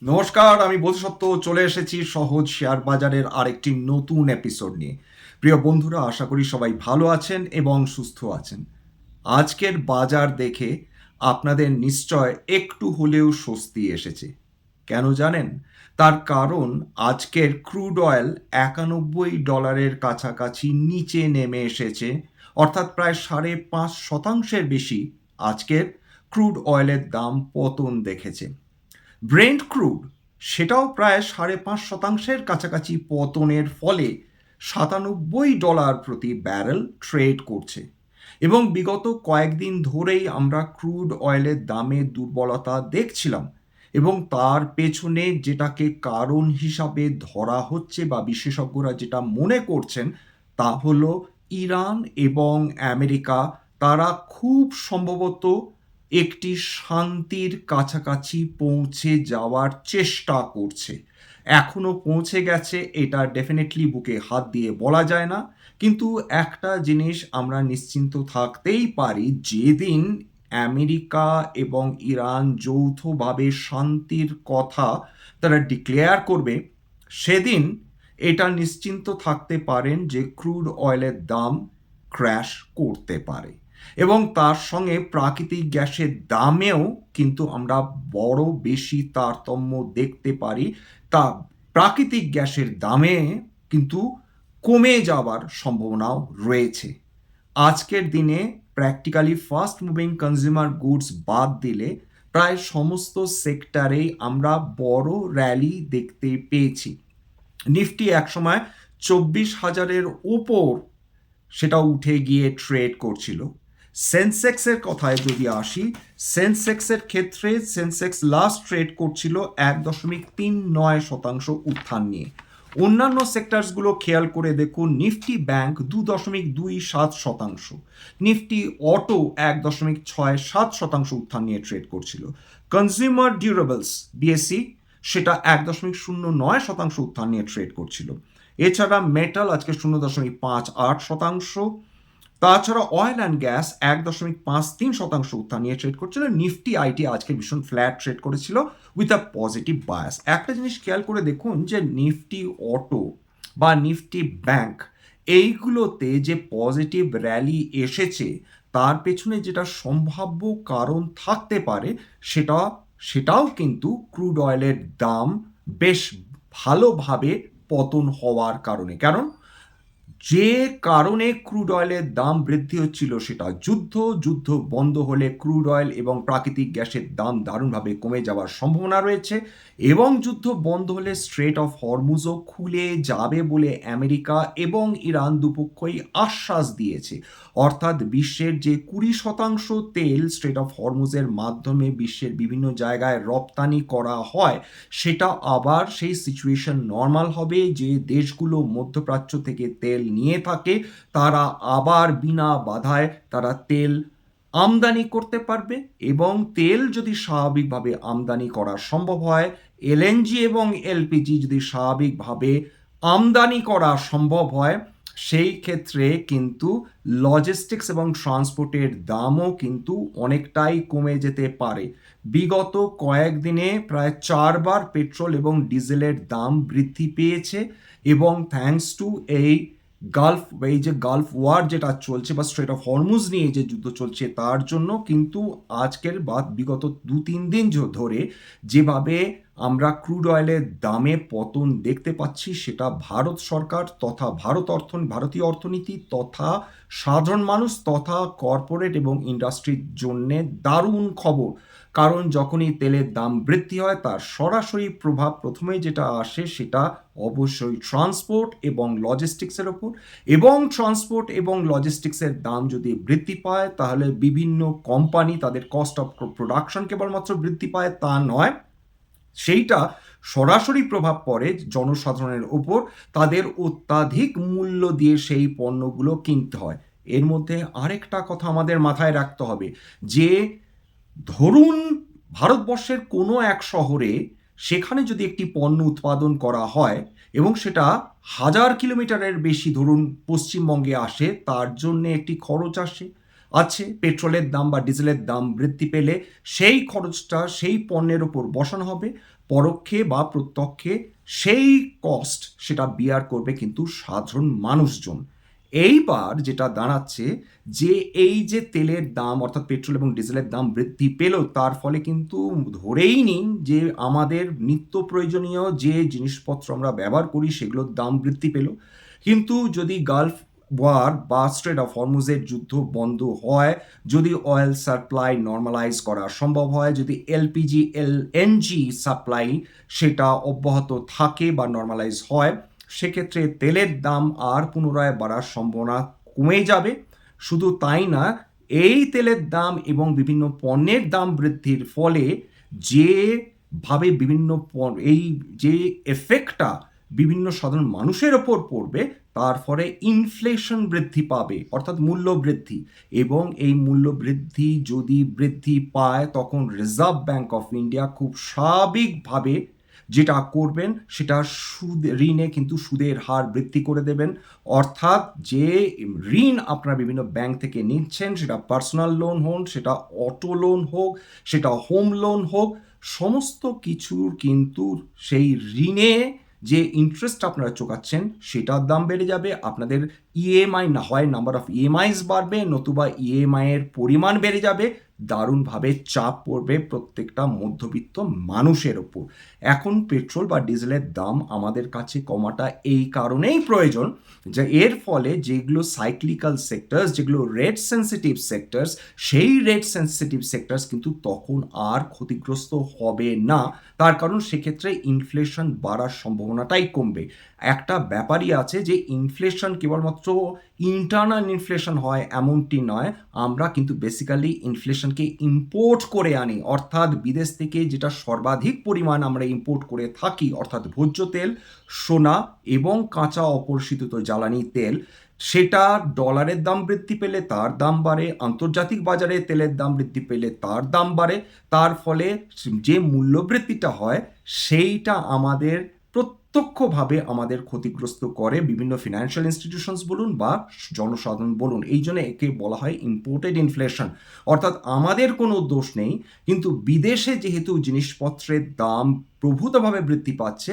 নমস্কার, আমি বোধসত্ত্ব চলে এসেছি সহজ শেয়ার বাজারের আরেকটি নতুন এপিসোড নিয়ে। প্রিয় বন্ধুরা, আশা করি সবাই ভালো আছেন এবং সুস্থ আছেন। আজকের বাজার দেখে আপনাদের নিশ্চয় একটু হলেও স্বস্তি এসেছে। কেন জানেন? তার কারণ আজকের ক্রুড অয়েল $91 কাছাকাছি নিচে নেমে এসেছে, অর্থাৎ প্রায় 5.5% বেশি আজকের ক্রুড অয়েলের দাম পতন দেখেছে। ব্রেন্ট ক্রুড সেটাও প্রায় 5.5%-এর কাছাকাছি পতনের ফলে $97 প্রতি ব্যারেল ট্রেড করছে। এবং বিগত কয়েকদিন ধরেই আমরা ক্রুড অয়েলের দামে দুর্বলতা দেখছিলাম, এবং তার পেছনে যেটাকে কারণ হিসাবে ধরা হচ্ছে বা বিশেষজ্ঞরা যেটা মনে করছেন তা হলো ইরান এবং আমেরিকা, তারা খুব সম্ভবত একটি শান্তির কাছাকাছি পৌঁছে যাওয়ার চেষ্টা করছে। এখনো পৌঁছে গেছে এটা ডেফিনেটলি বুকে হাত দিয়ে বলা যায় না, কিন্তু একটা জিনিস আমরা নিশ্চিন্ত থাকতেই পারি, যেদিন আমেরিকা এবং ইরান যৌথভাবে শান্তির কথা তারা ডিক্লেয়ার করবে, সেদিন এটা নিশ্চিন্ত থাকতে পারেন যে ক্রুড অয়েলের দাম ক্র্যাশ করতে পারে। এবং তার সঙ্গে প্রাকৃতিক গ্যাসের দামেও কিন্তু আমরা বড় বেশি তারতম্য দেখতে পারি। তা প্রাকৃতিক গ্যাসের দামে কিন্তু কমে যাওয়ার সম্ভাবনাও রয়েছে। আজকের দিনে practically fast moving consumer goods বাদ দিলে প্রায় সমস্ত সেক্টরেই আমরা বড় র্যালি দেখতে পেয়েছি। নিফটি একসময় 24,000-এর ওপর সেটা উঠে গিয়ে ট্রেড করছিল। সেন্সেক্সের কথায় যদি আসি, সেন্সেক্সের ক্ষেত্রে সেন্সেক্স লাস্ট ট্রেড করছিল 1.39% উত্থান নিয়ে। অন্যান্য সেক্টরসগুলো খেয়াল করে দেখুন, নিফটি ব্যাংক 2.27%, নিফটি অটো 1.67% উত্থান নিয়ে ট্রেড করছিল। কনজিউমার ডিউরেবলস বিএসসি সেটা 1.09% উত্থান নিয়ে ট্রেড করছিল। এছাড়া মেটাল আজকে 0.58%, তাছাড়া অয়েল অ্যান্ড গ্যাস 1.53% উত্থান নিয়ে ট্রেড করছিল। নিফটি আইটি আজকে ভীষণ ফ্ল্যাট ট্রেড করেছিল উইথ আ পজিটিভ বায়াস। একটা জিনিস খেয়াল করে দেখুন যে নিফটি অটো বা নিফটি ব্যাংক এইগুলোতে যে পজিটিভ র্যালি এসেছে, তার পেছনে যেটা সম্ভাব্য কারণ থাকতে পারে সেটাও কিন্তু ক্রুড অয়েলের দাম বেশ ভালোভাবে পতন হওয়ার কারণে। কারণ যে কারণে ক্রুড অয়েলের দাম বৃদ্ধি হচ্ছিল সেটা যুদ্ধ বন্ধ হলে ক্রুড অয়েল এবং প্রাকৃতিক গ্যাসের দাম দারুণভাবে কমে যাওয়ার সম্ভাবনা রয়েছে, এবং যুদ্ধ বন্ধ হলে স্ট্রেট অফ হরমুজও খুলে যাবে বলে আমেরিকা এবং ইরান দুপক্ষই আশ্বাস দিয়েছে। অর্থাৎ বিশ্বের যে 20% তেল স্ট্রেট অফ হরমুজের মাধ্যমে বিশ্বের বিভিন্ন জায়গায় রপ্তানি করা হয়, সেটা আবার সেই সিচুয়েশন নর্মাল হবে। যে দেশগুলো মধ্যপ্রাচ্য থেকে তেল নিয়ে থাকে তারা আবার বিনা বাধায় তারা তেল আমদানি করতে পারবে, এবং তেল যদি স্বাভাবিকভাবে আমদানি করা সম্ভব হয়, এলএনজি এবং এলপিজি যদি স্বাভাবিকভাবে আমদানি করা সম্ভব হয়, সেই ক্ষেত্রে কিন্তু লজিস্টিক্স এবং ট্রান্সপোর্টের দামও কিন্তু অনেকটাই কমে যেতে পারে। বিগত কয়েকদিনে প্রায় 4বার পেট্রোল এবং ডিজেলের দাম বৃদ্ধি পেয়েছে, এবং থ্যাঙ্কস টু এই যে গালফ ওয়ার যেটা চলছে বা স্ট্রেট অফ হরমুজ নিয়ে যে যুদ্ধ চলছে, তার জন্য কিন্তু আজকের বা বিগত 2-3 দিন ধরে যেভাবে আমরা ক্রুড অয়েলের দামে পতন দেখতে পাচ্ছি, সেটা ভারত সরকার তথা ভারতীয় অর্থনীতি তথা সাধারণ মানুষ তথা কর্পোরেট এবং ইন্ডাস্ট্রির জন্যে দারুণ খবর। কারণ যখনই তেলের দাম বৃদ্ধি হয় তার সরাসরি প্রভাব প্রথমে যেটা আসে সেটা অবশ্যই ট্রান্সপোর্ট এবং লজিস্টিক্সের ওপর, এবং ট্রান্সপোর্ট এবং লজিস্টিক্সের দাম যদি বৃদ্ধি পায় তাহলে বিভিন্ন কোম্পানি তাদের কস্ট অফ প্রোডাকশন কেবলমাত্র বৃদ্ধি পায় তা নয়, সেইটা সরাসরি প্রভাব পড়ে জনসাধারণের ওপর। তাদের অত্যাধিক মূল্য দিয়ে সেই পণ্যগুলো কিনতে হয়। এর মধ্যে আরেকটা কথা আমাদের মাথায় রাখতে হবে, যে ধরুন ভারতবর্ষের কোনো এক শহরে সেখানে যদি একটি পণ্য উৎপাদন করা হয় এবং সেটা 1000 কিলোমিটারের বেশি ধরুন পশ্চিমবঙ্গে আসে, তার জন্য একটি খরচ আছে পেট্রোলের দাম বা ডিজেলের দাম বৃদ্ধি পেলে সেই খরচটা সেই পণ্যের ওপর বসানো হবে। পরোক্ষে বা প্রত্যক্ষে সেই কস্ট সেটা বিয়ার করবে কিন্তু সাধারণ মানুষজন। এইবার যেটা দাঁড়াচ্ছে যে এই যে তেলের দাম অর্থাৎ পেট্রোল এবং ডিজেলের দাম বৃদ্ধি পেল, তার ফলে কিন্তু ধরেই নিন যে আমাদের নিত্য প্রয়োজনীয় যে জিনিসপত্র আমরা ব্যবহার করি সেগুলোর দাম বৃদ্ধি পেল। কিন্তু যদি গালফ ওয়ার বা স্ট্রেট অফ হরমুজের যুদ্ধ বন্ধ হয়, যদি অয়েল সাপ্লাই নর্মালাইজ করা সম্ভব হয়, যদি এলপিজি এলএনজি সাপ্লাই সেটা অব্যাহত থাকে বা নর্মালাইজ হয়, সেক্ষেত্রে তেলের দাম আর পুনরায় বাড়ার সম্ভাবনা কমে যাবে। শুধু তাই না, এই তেলের দাম এবং বিভিন্ন পণ্যের দাম বৃদ্ধির ফলে যেভাবে এই যে এফেক্টটা বিভিন্ন সাধারণ মানুষের ওপর পড়বে, তার ফলে ইনফ্লেশন বৃদ্ধি পাবে অর্থাৎ মূল্য বৃদ্ধি। এবং এই মূল্য বৃদ্ধি যদি বৃদ্ধি পায়, তখন রিজার্ভ ব্যাঙ্ক অফ ইন্ডিয়া খুব স্বাভাবিকভাবে যেটা করবেন সেটা ঋণে কিন্তু সুদের হার বৃদ্ধি করে দেবেন। অর্থাৎ যে ঋণ আপনারা বিভিন্ন ব্যাংক থেকে নিচ্ছেন, সেটা পার্সোনাল লোন হোক, সেটা অটো লোন হোক, সেটা হোম লোন হোক, সমস্ত কিছুর কিন্তু সেই ঋণে যে ইন্টারেস্ট আপনারা চোকাচ্ছেন সেটার দাম বেড়ে যাবে। আপনাদের ইএমআই না হয় নাম্বার অফ ইএমআইস বাড়বে, নতুবা ইএমআই এর পরিমাণ বেড়ে যাবে। দারুণভাবে চাপ পড়বে প্রত্যেকটা মধ্যবিত্ত মানুষের ওপর। এখন পেট্রোল বা ডিজেলের দাম আমাদের কাছে কমাটা এই কারণেই প্রয়োজন যে এর ফলে যেগুলো সাইক্লিক্যাল সেক্টরস, যেগুলো রেট সেন্সিটিভ সেক্টরস, সেই রেট সেন্সিটিভ সেক্টরস কিন্তু তখন আর ক্ষতিগ্রস্ত হবে না। তার কারণ সেক্ষেত্রে ইনফ্লেশন বাড়ার সম্ভাবনাটাই কমবে। একটা ব্যাপারই আছে যে ইনফ্লেশন কেবলমাত্র ইন্টারনাল ইনফ্লেশন হয় এমনটি নয়, আমরা কিন্তু বেসিক্যালি ইনফ্লেশনকে ইম্পোর্ট করে আনি। অর্থাৎ বিদেশ থেকে যেটা সর্বাধিক পরিমাণ আমরা ইম্পোর্ট করে থাকি, অর্থাৎ ভোজ্য তেল, সোনা এবং কাঁচা অপরিশোধিত জ্বালানি তেল, সেটা ডলারের দাম বৃদ্ধি পেলে তার দাম বাড়ে, আন্তর্জাতিক বাজারে তেলের দাম বৃদ্ধি পেলে তার দাম বাড়ে। তার ফলে যে মূল্যবৃদ্ধিটা হয় সেইটা আমাদের প্রত্যক্ষভাবে আমাদের ক্ষতিগ্রস্ত করে বিভিন্ন ফিনান্সিয়াল ইনস্টিটিউশনস বলুন বা জনসাধারণ বলুন। এই জন্য একে বলা হয় ইম্পোর্টেড ইনফ্লেশন। অর্থাৎ আমাদের কোনো দোষ নেই, কিন্তু বিদেশে যেহেতু জিনিসপত্রের দাম প্রভূতভাবে বৃদ্ধি পাচ্ছে,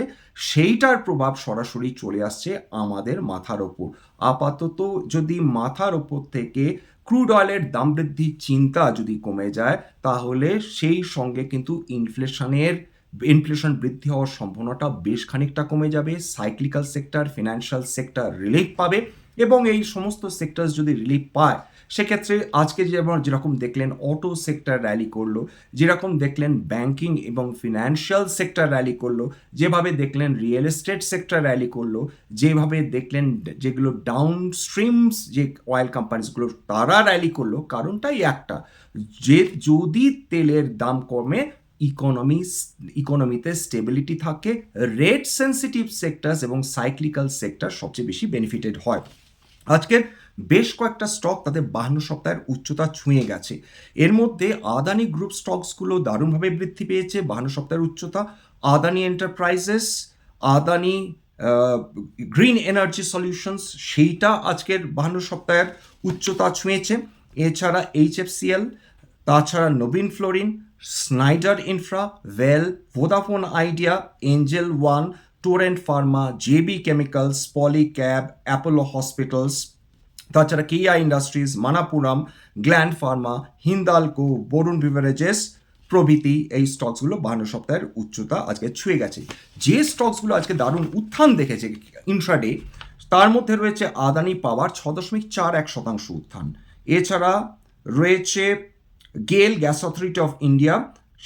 সেইটার প্রভাব সরাসরি চলে আসছে আমাদের মাথার ওপর। আপাতত যদি মাথার ওপর থেকে ক্রুড অয়েলের দাম বৃদ্ধির চিন্তা যদি কমে যায়, তাহলে সেই সঙ্গে কিন্তু ইনফ্লেশন বৃদ্ধি হওয়ার সম্ভাবনাটা বেশ খানিকটা কমে যাবে। Cyclical sector, financial sector relief পাবে, এবং এই সমস্ত সেক্টরস যদি রিলিফ পায়, সেক্ষেত্রে আজকে যেরকম দেখলেন অটো সেক্টর র্যালি করলো, যেরকম দেখলেন ব্যাংকিং এবং ফিনান্সিয়াল সেক্টর র্যালি করলো, যেভাবে দেখলেন রিয়েল এস্টেট সেক্টর র্যালি করলো, যেভাবে দেখলেন যেগুলো ডাউন স্ট্রিমস যে অয়েল কোম্পানিসগুলো তারা র্যালি করলো, কারণটাই একটা, যে যদি তেলের দাম কমে ইকোনমিতে স্টেবিলিটি থাকে, রেট সেন্সিটিভ সেক্টরস এবং সাইক্লিক্যাল সেক্টর সবচেয়ে বেশি বেনিফিটেড হয়। আজকের বেশ কয়েকটা স্টক তাদের 52 সপ্তাহের উচ্চতা ছুঁয়ে গেছে। এর মধ্যে আদানি গ্রুপ স্টকসগুলো দারুণভাবে বৃদ্ধি পেয়েছে 52 সপ্তাহের উচ্চতা। Adani Enterprises, Adani Green Energy Solutions, সেইটা আজকের 52 সপ্তাহের উচ্চতা ছুঁয়েছে। এছাড়া এইচএফসিএল, তাছাড়া নবীন Fluorine, Schneider Infra, Oil, Vodafone Idea, Angel One, Torrent Pharma, JB Chemicals, Polycab, Apollo Hospitals, তাছাড়া কেয়া Industries, Manappuram, Gland Pharma, Hindalco, Varun Beverages প্রভৃতি এই স্টকসগুলো 52 সপ্তাহের উচ্চতা আজকে ছুঁয়ে গেছে। যে স্টকসগুলো আজকে দারুণ উত্থান দেখেছে ইন্ট্রাডে, তার মধ্যে রয়েছে আদানি পাওয়ার 6.41% উত্থান। এছাড়া রয়েছে গেল গ্যাস অথরিটি অফ ইন্ডিয়া,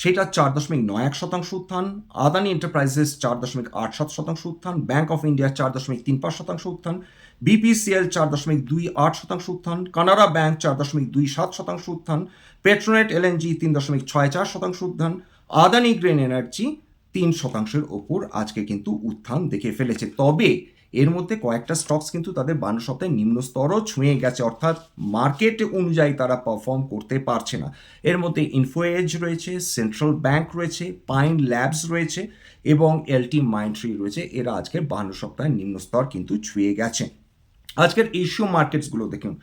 সেটা 4.91% উত্থান। আদানি এন্টারপ্রাইজেস 4.87% উত্থান। ব্যাংক অফ ইন্ডিয়া 4.35% উত্থান। বিপিসিএল 4.28% উত্থান। কানাড়া ব্যাংক 4.27% উত্থান। পেট্রোনেট এলএনজি 3.64% উত্থান। আদানি গ্রিন এনার্জি 3%-এর ওপর আজকে কিন্তু উত্থান দেখে ফেলেছে। তবে এর মধ্যে কয়েকটা স্টকস কিন্তু তাদের 52 সপ্তাহে নিম্ন স্তরও ছুঁয়ে গেছে, অর্থাৎ মার্কেট অনুযায়ী তারা পারফর্ম করতে পারছে না। এর মধ্যে ইনফোএজ রয়েছে, সেন্ট্রাল ব্যাংক রয়েছে, পাইন ল্যাবস রয়েছে এবং এলটি মাইন্ডট্রি রয়েছে। এরা আজকে 52 সপ্তাহের নিম্ন স্তর কিন্তু ছুঁয়ে গেছে। আজকের এশীয় মার্কেটসগুলো দেখুন,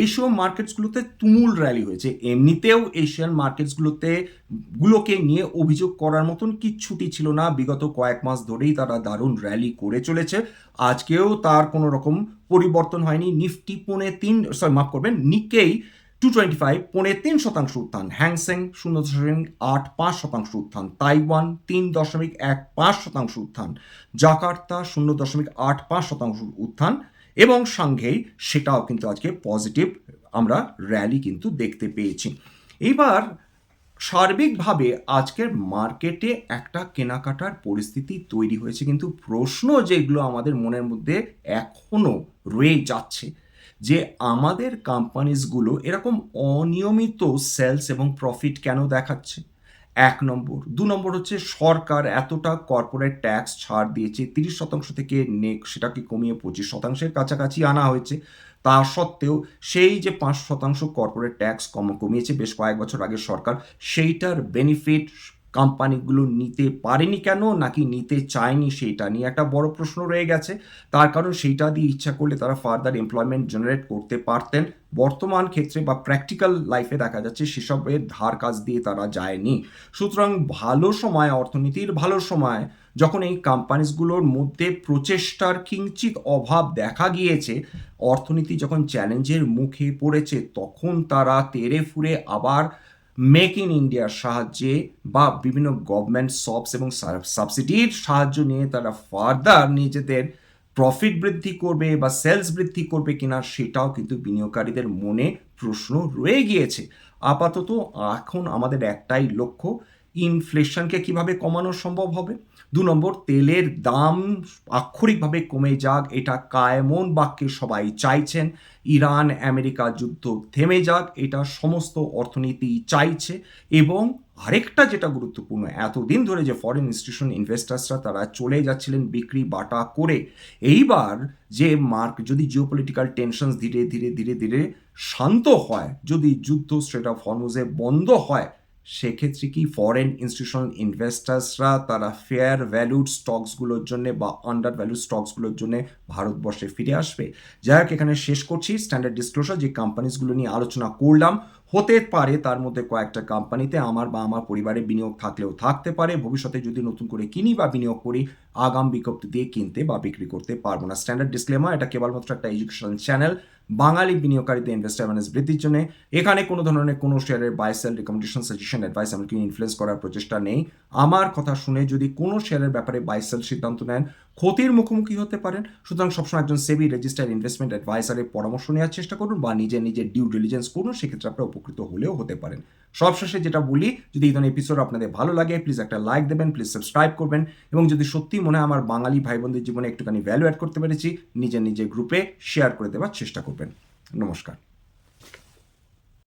এশীয় মার্কেটসগুলোতে তুমুল র্যালি হয়েছে। এমনিতেও এশিয়ান গুলোকে নিয়ে অভিযোগ করার মতন কিচ্ছুটি ছিল না, বিগত কয়েক মাস ধরেই তারা দারুণ র্যালি করে চলেছে। আজকেও তার কোনো রকম পরিবর্তন হয়নি। নিফটি নিক্কেই 225 0.3% উত্থান, হ্যাংসেং 0.85% উত্থান, তাইওয়ান 3.15% উত্থান, জাকার্তা 0.85% উত্থান এবং সাংঘেই সেটাও কিন্তু আজকে পজিটিভ আমরা র্যালি কিন্তু দেখতে পেয়েছি। এইবার সার্বিকভাবে আজকের মার্কেটে একটা কেনাকাটার পরিস্থিতি তৈরি হয়েছে, কিন্তু প্রশ্ন যেগুলো আমাদের মনের মধ্যে এখনো রয়ে যাচ্ছে যে আমাদের কোম্পানিজগুলো এরকম অনিয়মিত সেলস এবং প্রফিট কেন দেখাচ্ছে, 1 নম্বর। 2 নম্বর হচ্ছে সরকার এতটা কর্পোরেট ট্যাক্স ছাড় দিয়েছে, 30% থেকে সেটাকে কমিয়ে 25%-এর কাছাকাছি আনা হয়েছে। তা সত্ত্বেও সেই যে 5% কর্পোরেট ট্যাক্স কমিয়েছে বেশ কয়েক বছর আগে সরকার, সেইটার বেনিফিট কোম্পানিগুলো নিতে পারেনি কেন, নাকি নিতে চায়নি, সেইটা নিয়ে একটা বড় প্রশ্ন রয়ে গেছে। তার কারণ সেইটা দিয়ে ইচ্ছা করলে তারা ফার্দার এমপ্লয়মেন্ট জেনারেট করতে পারতেন। বর্তমান ক্ষেত্রে বা প্র্যাকটিক্যাল লাইফে দেখা যাচ্ছে সেসবের ধার কাজ দিয়ে তারা যায়নি। সুতরাং ভালো সময়, অর্থনীতির ভালো সময়, যখন এই কোম্পানিজগুলোর মধ্যে প্রচেষ্টার কিঞ্চিত অভাব দেখা গিয়েছে, অর্থনীতি যখন চ্যালেঞ্জের মুখে পড়েছে, তখন তারা তেড়ে ফুরে আবার মেক ইন ইন্ডিয়ার সাহায্যে বা বিভিন্ন গভর্নমেন্ট সবস এবং সাবসিডির সাহায্য নিয়ে তারা ফার্দার নিজেদের প্রফিট বৃদ্ধি করবে বা সেলস বৃদ্ধি করবে কিনা, সেটাও কিন্তু বিনিয়োগকারীদের মনে প্রশ্ন রয়ে গিয়েছে। আপাতত এখন আমাদের একটাই লক্ষ্য, ইনফ্লেশনকে কিভাবে কমানো সম্ভব হবে। 2 নম্বর, তেলের দাম আক্ষরিকভাবে কমে যাক, এটা কায়মন বাক্যে সবাই চাইছেন। ইরান আমেরিকা যুদ্ধ থেমে যাক, এটা সমস্ত অর্থনীতি চাইছে। এবং আরেকটা যেটা গুরুত্বপূর্ণ, এতদিন ধরে যে ফরেন ইনস্টিটিউশন ইনভেস্টার্সরা তারা চলে যাচ্ছিলেন বিক্রি বাটা করে, এইবার যে যদি জিওপলিটিক্যাল টেনশন ধীরে ধীরে ধীরে ধীরে শান্ত হয়, যদি যুদ্ধ স্ট্রেট অফ হরমুজে বন্ধ হয়, সেক্ষেত্রে কি ফরেন ইনস্টিটিউশনাল ইনভেস্টার্সরা তারা ফেয়ার ভ্যালুড স্টকসগুলোর জন্য বা আন্ডার ভ্যালুড স্টকসগুলোর জন্য ভারতবর্ষে ফিরে আসবে? যাই হোক, এখানে শেষ করছি। স্ট্যান্ডার্ড ডিসক্লোজার, যে কোম্পানিজগুলো নিয়ে আলোচনা করলাম, হতে পারে তার মধ্যে কয়েকটা কোম্পানিতে আমার বা আমার পরিবারের বিনিয়োগ থাকলেও থাকতে পারে। ভবিষ্যতে যদি নতুন করে কিনি বা বিনিয়োগ করি, আগাম বিজ্ঞপ্তি দিয়ে কিনতে বা বিক্রি করতে পারবো না। স্ট্যান্ডার্ড ডিসক্লেমার, এটা কেবলমাত্র একটা এডুকেশনাল চ্যানেল বাঙালি বিনিয়োগকারীদের ইনভেস্টার অ্যাওয়ারনেস বৃদ্ধির জন্য। এখানে কোনো ধরনের কোনো শেয়ারের buy sell recommendation, suggestion, advice এমনকি ইনফ্লুয়েন্স করার প্রচেষ্টা নেই। আমার কথা শুনে যদি কোনো শেয়ারের ব্যাপারে বাই সেল সিদ্ধান্ত নেন, ক্ষতির মুখোমুখি হতে পারেন। সুতরাং সবসময় একজন সেবি রেজিস্টার্ড ইনভেস্টমেন্ট অ্যাডভাইসারের পরামর্শ নেওয়ার চেষ্টা করুন বা নিজের ডিউ ডিলিজেন্স করুন, সেক্ষেত্রে আপনারা উপকৃত হলেও হতে পারেন। সবশেষে যেটা বলি, যদি এই ধরনের এপিসোড আপনাদের ভালো লাগে, প্লিজ একটা লাইক দেবেন, প্লিজ সাবস্ক্রাইব করবেন, এবং যদি সত্যি মনে হয় আমার বাঙালি ভাই বোনদের জীবনে একটুখানি ভ্যালু অ্যাড করতে পেরেছি, নিজের গ্রুপে শেয়ার করে দেওয়ার চেষ্টা করবেন। নমস্কার।